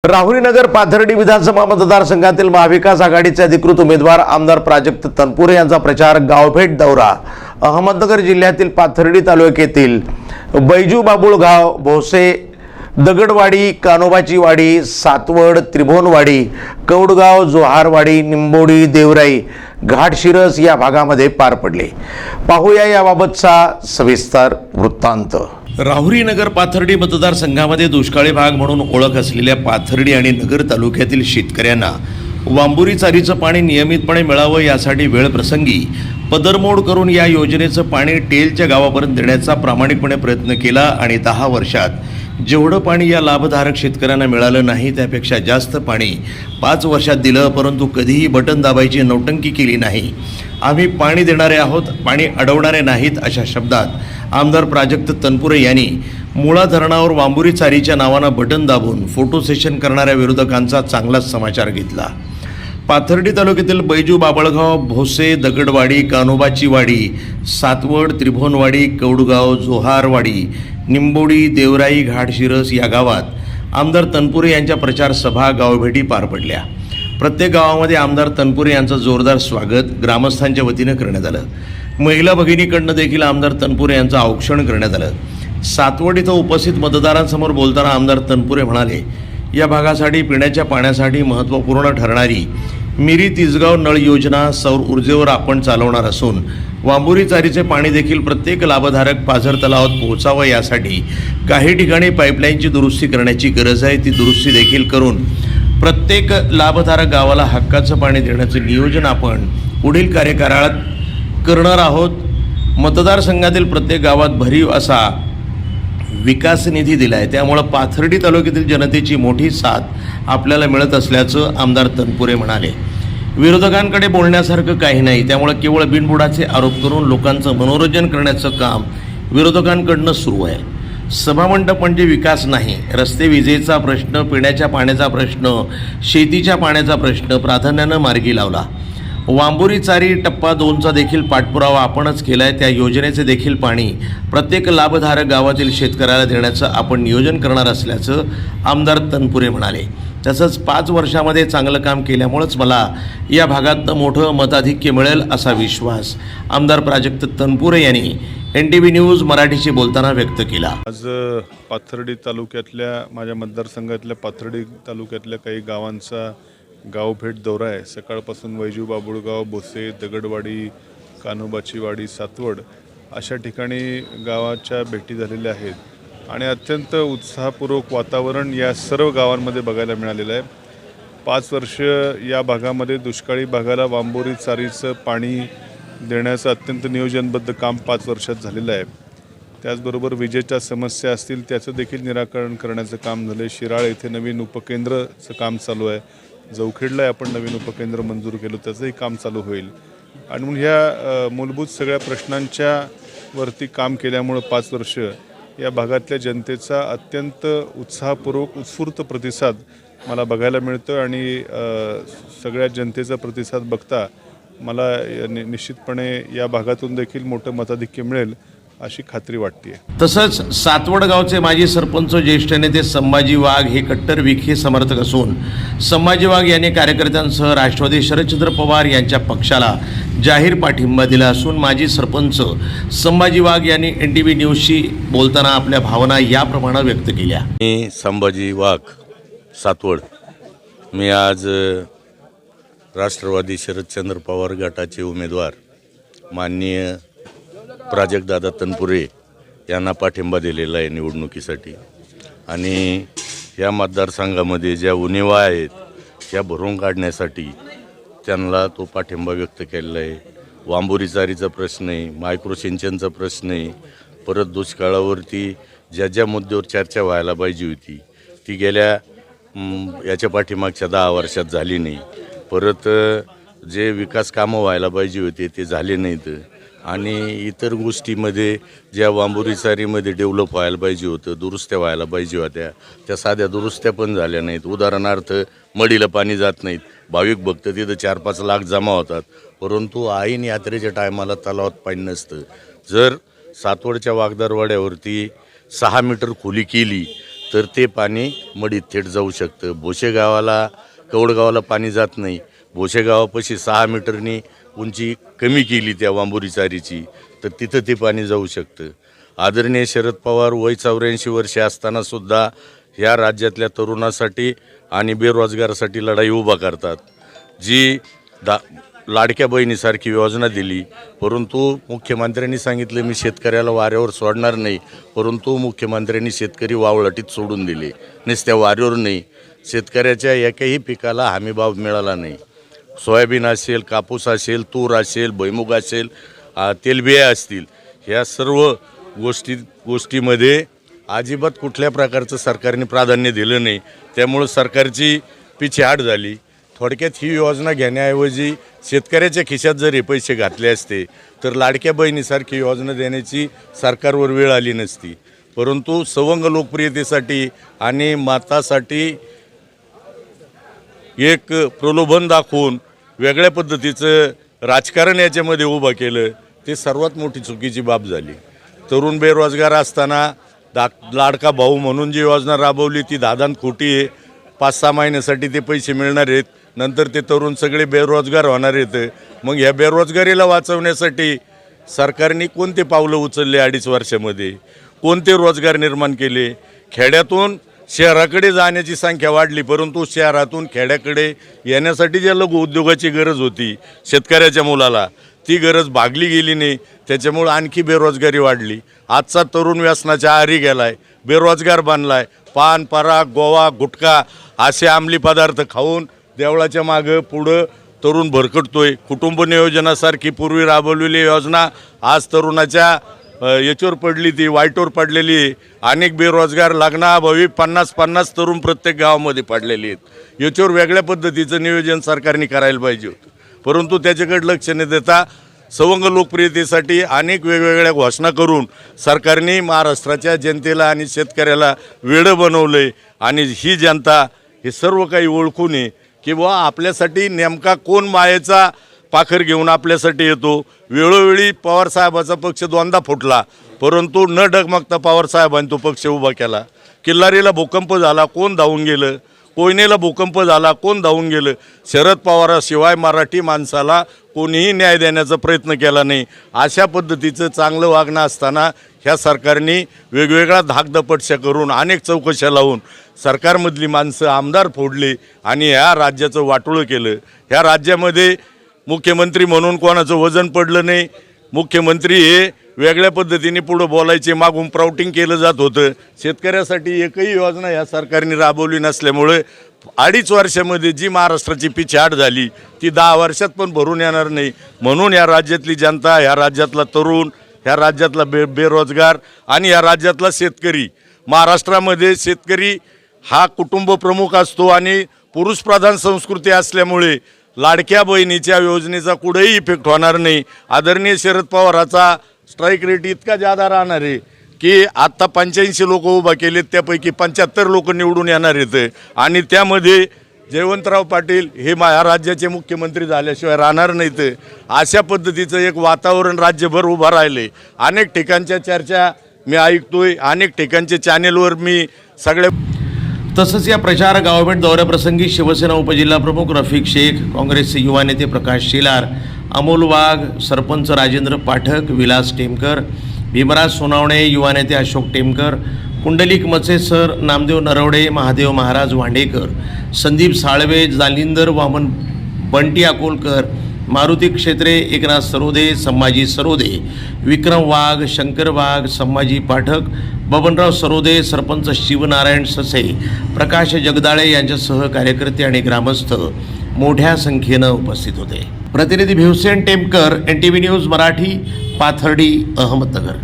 राहुरीनगर पाथर्डी विधानसभा मतदारसंघातील महाविकास आघाडीचे अधिकृत उमेदवार आमदार प्राजक्त तनपुरे यांचा प्रचार गावभेट दौरा अहमदनगर जिल्ह्यातील पाथर्डी तालुक्यातील बैजू बाबुळगाव, भोसे, दगडवाडी, कानोबाची वाडी, सातवड, त्रिभुवनवाडी, कौडगाव, जोहारवाडी, निंबोडी, देवराई, घाटशिरस या भागामध्ये पार पडले। पाहूया याबाबतचा सविस्तर वृत्तांत। राहुरी नगर पाथर्डी मतदारसंघामध्ये दुष्काळी भाग म्हणून ओळख असलेल्या पाथर्डी आणि नगर तालुक्यातील शेतकऱ्यांना वांबुरी चारीचं पाणी नियमितपणे मिळावं यासाठी वेळप्रसंगी पदरमोड करून या योजनेचं पाणी टेलच्या गावापर्यंत देण्याचा प्रामाणिकपणे प्रयत्न केला आणि 10 वर्षात जेवढं पाणी या लाभधारक शेतकऱ्यांना मिळालं नाही त्यापेक्षा जास्त पाणी 5 वर्षात दिलं, परंतु कधीही बटन दाबायची नौटंकी केली नाही। आम्ही पाणी देणारे आहोत, पाणी अडवणारे नाहीत अशा शब्दात आमदार प्राजक्त तनपुरे यांनी मुळा धरणावर वांबुरी चारीच्या नावानं बटन दाबून फोटो सेशन करणाऱ्या विरोधकांचा चांगलाच समाचार घेतला। पाथर्डी तालुक्यातील बैजू बाबळगाव, भोसे, दगडवाडी, कानोबाची वाडी, सातवड, त्रिभुवनवाडी, कौडगाव, जोहारवाडी, निंबोडी, देवराई, घाटशिरस या गावात आमदार तनपुरे यांच्या प्रचार सभा, गावभेटी पार पडल्या। प्रत्येक गावामध्ये आमदार तनपुरे यांचं जोरदार स्वागत ग्रामस्थांच्या वतीनं करण्यात आलं। महिला भगिनीकडनं देखील आमदार तनपुरे यांचं औक्षण करण्यात आलं। सातवड इथं उपस्थित मतदारांसमोर बोलताना आमदार तनपुरे म्हणाले, या भागासाठी पिण्याच्या पाण्यासाठी महत्त्वपूर्ण ठरणारी मिरी तिसगाव नळ योजना सौर ऊर्जेवर आपण चालवणार असून वांबुरी चारीचे पाणी देखील प्रत्येक लाभधारक पाझर तलावात पोहोचावं यासाठी काही ठिकाणी पाईपलाईनची दुरुस्ती करण्याची गरज आहे। ती दुरुस्ती देखील करून प्रत्येक लाभधारक गावाला हक्काचं पाणी देण्याचं नियोजन आपण पुढील कार्यकाळात करणार आहोत। मतदारसंघातील प्रत्येक गावात भरीव असा विकास निधी दिला आहे, त्यामुळे पाथर्डी तालुक्यातील जनतेची मोठी साथ आपल्याला मिळत असल्याचं आमदार तनपुरे म्हणाले। विरोधकांकडे बोलण्यासारखं काही नाही, त्यामुळे केवळ बिनबुडाचे आरोप करून लोकांचं मनोरंजन करण्याचं काम विरोधकांकडनं सुरू आहे। सभामंडप म्हणजे विकास नाही, रस्ते, विजेचा प्रश्न, पिण्याच्या पाण्याचा प्रश्न, शेतीच्या पाण्याचा प्रश्न प्राधान्यानं मार्गी लावला। वांबुरी चारी टप्पा 2चा देखील पाठपुरावा आपणच केला आहे। त्या योजनेचे देखील पाणी प्रत्येक लाभधारक गावातील शेतकऱ्याला देण्याचं आपण नियोजन करणार असल्याचं आमदार तनपुरे म्हणाले। तसंच 5 वर्षामध्ये चांगलं काम केल्यामुळेच मला या भागात मोठं मताधिक्य मिळेल असा विश्वास आमदार प्राजक्त तनपुरे यांनी NTV न्यूज मराठीशी बोलताना व्यक्त केला। आज पाथर्डी तालुक्यातल्या माझ्या मतदारसंघातल्या पाथर्डी तालुक्यातल्या काही गावांचा गावभेट दौरा आहे। सकाळपासून वैजू बाबुळगाव, भोसे, दगडवाडी, कानोबाची वाडी, सातवड अशा ठिकाणी गावाच्या भेटी झालेल्या आहेत आणि अत्यंत उत्साहपूर्वक वातावरण या सर्व गावांमध्ये बघायला मिळालेलं आहे। 5 वर्ष या भागामध्ये दुष्काळी भागाला वांबुरी चारीचं पाणी देण्याचं अत्यंत नियोजनबद्ध काम 5 वर्षात झालेलं आहे। त्याचबरोबर विजेच्या समस्या असतील त्याचं देखील निराकरण करण्याचं काम झालं आहे। शिराळ येथे नवीन उपकेंद्राचं काम चालू आहे। जवखेडला आपण नवीन उपकेंद्र मंजूर केलं, त्याचंही काम चालू होईल आणि म्हणून ह्या मूलभूत सगळ्या प्रश्नांच्या वरती काम केल्यामुळं 5 वर्ष या भागातल्या जनतेचा अत्यंत उत्साहपूर्वक उत्स्फूर्त प्रतिसाद मला बघायला मिळतो आणि सगळ्या जनतेचा प्रतिसाद बघता मला निश्चितपणे या भागातून देखील मोठं मताधिक्य मिळेल अशी खात्री वाटते। तसंच सातवड गावचे माजी सरपंच ज्येष्ठ नेते संभाजी वाघ हे कट्टर विखे समर्थक असून संभाजी वाघ यांनी कार्यकर्त्यांसह राष्ट्रवादी शरदचंद्र पवार यांच्या पक्षाला जाहीर पाठिंबा दिला असून माजी सरपंच संभाजी वाघ यांनी NTV न्यूजशी बोलताना आपल्या भावना याप्रमाणे व्यक्त केल्या। मी संभाजी वाघ, सातवड। मी आज राष्ट्रवादी शरदचंद्र पवार गटाचे उमेदवार माननीय प्राजक्तदादा तनपुरे यांना पाठिंबा दिलेला आहे निवडणुकीसाठी आणि या मतदारसंघामध्ये ज्या उणिवा आहेत त्या भरून काढण्यासाठी त्यांना तो पाठिंबा व्यक्त केलेला आहे। वांबुरी चारीचा प्रश्न आहे, मायक्रो सिंचनचा प्रश्न आहे, परत दुष्काळावरती ज्या ज्या मुद्द्यावर चर्चा व्हायला पाहिजे होती ती गेल्या याच्या पाठीमागच्या 10 वर्षात झाली नाही। परत जे विकास कामं व्हायला पाहिजे होते ते झाले नाहीत आणि इतर गोष्टीमध्ये ज्या वांबुरी चारीमध्ये डेव्हलप व्हायला पाहिजे होतं, दुरुस्त्या व्हायला पाहिजे होत्या, त्या साध्या दुरुस्त्या पण झाल्या नाहीत। उदाहरणार्थ मडीला पाणी जात नाहीत, भाविक भक्त तिथं 4-5 लाख जमा होतात, परंतु ऐन यात्रेच्या टायमाला तलावात पाणी नसतं। जर सातवडच्या वाघदारवाड्यावरती 6 मीटर खोली केली तर ते पाणी मडीत थेट जाऊ शकतं. भोसे गावाला कवडगावाला पाणी जात नाही. भोसे गावापाशी 6 मीटरनी उंची कमी केली त्या वांबोरी चारीची, तर तिथं ते पाणी जाऊ शकतं. आदरणीय शरद पवार वय 84 वर्षे असतानासुद्धा ह्या राज्यातल्या तरुणासाठी आणि बेरोजगारासाठी लढाई उभा करतात. जी लाडक्या बहिणीसारखी योजना दिली, परंतु मुख्यमंत्र्यांनी सांगितलं मी शेतकऱ्याला वाऱ्यावर सोडणार नाही, परंतु मुख्यमंत्र्यांनी शेतकरी वावळाटीत सोडून दिले. नुसत्या वाऱ्यावर नाही, शेतकऱ्याच्या एकाही पिकाला हमीभाव मिळाला नाही. सोयाबीन असेल, कापूस असेल, तूर असेल, भुईमुग असेल, तेलबिया असतील, ह्या सर्व गोष्टीमध्ये अजिबात कुठल्या प्रकारचं सरकारने प्राधान्य दिलं नाही. त्यामुळं सरकारची पिछेहाट झाली. थोडक्यात ही योजना घेण्याऐवजी शेतकऱ्याच्या खिशात जर हे पैसे घातले असते तर लाडक्या बहिणीसारखी योजना देण्याची सरकारवर वेळ आली नसती. परंतु सवंग लोकप्रियतेसाठी आणि मतासाठी एक प्रलोभन दाखवून वेगळ्या पद्धतीचं राजकारण याच्यामध्ये उभं केलं, ते सर्वात मोठी चुकीची बाब झाली. तरुण बेरोजगार असताना लाडका भाऊ म्हणून जी योजना राबवली ती दादांत खोटी आहे. 5-6 महिन्यासाठी ते पैसे मिळणार आहेत, नंतर ते तरुण सगळे बेरोजगार होणार आहेत. मग ह्या बेरोजगारीला वाचवण्यासाठी सरकारने कोणते पावलं उचलले 2.5 वर्षामध्ये? कोणते रोजगार निर्माण केले? खेड्यातून शहराकडे जाण्याची संख्या वाढली, परंतु शहरातून खेड्याकडे येण्यासाठी ज्या लघु उद्योगाची गरज होती शेतकऱ्याच्या मुलाला, ती गरज भागली गेली नाही. त्याच्यामुळं आणखी बेरोजगारी वाढली. आजचा तरुण व्यसनाच्या आहारी गेलाय, बेरोजगार बनलाय. पान, पराग, गोवा, गुटखा असे अंमली पदार्थ खाऊन देवळाच्या मागं पुढं तरुण भरकटतोय. कुटुंब नियोजनासारखी पूर्वी राबवलेली योजना आज तरुणाच्या याच्यावर पडली, ती वाईटवर पडलेली आहे. अनेक बेरोजगार लग्नाअभावी 50-50 तरुण प्रत्येक गावामध्ये पडलेले आहेत. याच्यावर वेगळ्या पद्धतीचं नियोजन सरकारने करायला पाहिजे होतं, परंतु त्याच्याकडे लक्ष न देता सवंग लोकप्रियतेसाठी अनेक वेगवेगळ्या घोषणा करून सरकारने महाराष्ट्राच्या जनतेला आणि शेतकऱ्याला वेडं बनवलं आहे. आणि ही जनता हे सर्व काही ओळखून आहे की बुवा आपल्यासाठी नेमका कोण मायेचा पाखर घेऊन आपल्यासाठी येतो. वेळोवेळी पवारसाहेबाचा पक्ष 2दा फुटला, परंतु न डगमगता पवारसाहेबांनी तो पक्ष उभा केला. किल्लारीला भूकंप झाला, कोण धावून गेलं? कोयनेला भूकंप झाला, कोण धावून गेलं? शरद पवाराशिवाय मराठी माणसाला कोणीही न्याय देण्याचा प्रयत्न केला नाही. अशा पद्धतीचं चांगलं वागणं असताना ह्या सरकारने वेगवेगळ्या धाकदपटशा करून अनेक चौकशा लावून सरकारमधली माणसं आमदार फोडले आणि ह्या राज्याचं वाटोळं केलं. ह्या राज्यामध्ये मुख्यमंत्री म्हणून कोणाचं वजन पडलं नाही. मुख्यमंत्री हे वेगळ्या पद्धतीने पुढं बोलायचे, मागून प्राउटिंग केलं जात होतं. शेतकऱ्यासाठी एकही योजना ह्या सरकारने राबवली नसल्यामुळे 2.5 वर्षामध्ये जी महाराष्ट्राची पिछेहाट झाली ती 10 वर्षात पण भरून येणार नाही. म्हणून या राज्यातली जनता, ह्या राज्यातला तरुण, ह्या राज्यातला बेरोजगार आणि ह्या राज्यातला शेतकरी, महाराष्ट्रामध्ये शेतकरी हा कुटुंब प्रमुख असतो आणि पुरुषप्रधान संस्कृती असल्यामुळे लाडक्या बहिणीच्या योजनेचा कुठेही इफेक्ट होणार नाही. आदरणीय शरद पवाराचा स्ट्राईक रेट इतका जादा राहणार आहे की आत्ता 85 लोक उभा केलेत, त्यापैकी 75 लोक निवडून येणार आहेत. आणि त्यामध्ये जयवंतराव पाटील हे या राज्याचे मुख्यमंत्री झाल्याशिवाय राहणार नाहीत. अशा पद्धतीचं एक वातावरण राज्यभर उभं राहिले. अनेक ठिकाणच्या चर्चा मी ऐकतोय, अनेक ठिकाणच्या चॅनेलवर मी सगळ्या. तसंच या प्रचार गावभेट दौऱ्याप्रसंगी शिवसेना उपजिल्हाप्रमुख रफिक शेख, काँग्रेसचे युवा नेते प्रकाश शेलार, अमोल वाघ, सरपंच राजेंद्र पाठक, विलास टेमकर, भीमराज सोनावणे, युवा नेते अशोक टेमकर, पुंडलिक मचेसर, नामदेव नरवडे, महादेव महाराज वांडेकर, संदीप साळवे, जालिंदर वामन, बंटी अकोलकर, मारुती क्षेत्रे, एकनाथ सरोदे, संभाजी सरोदे, विक्रम वाघ, शंकर वाघ, संभाजी पाठक, बबनराव सरोदे, सरपंच शिवनारायण ससे, प्रकाश जगदाळे यांच्यासह कार्यकर्ते आणि ग्रामस्थ मोठ्या संख्येनं उपस्थित होते. प्रतिनिधी भिवसेन टेमकर, NTV न्यूज मराठी, पाथर्डी, अहमदनगर.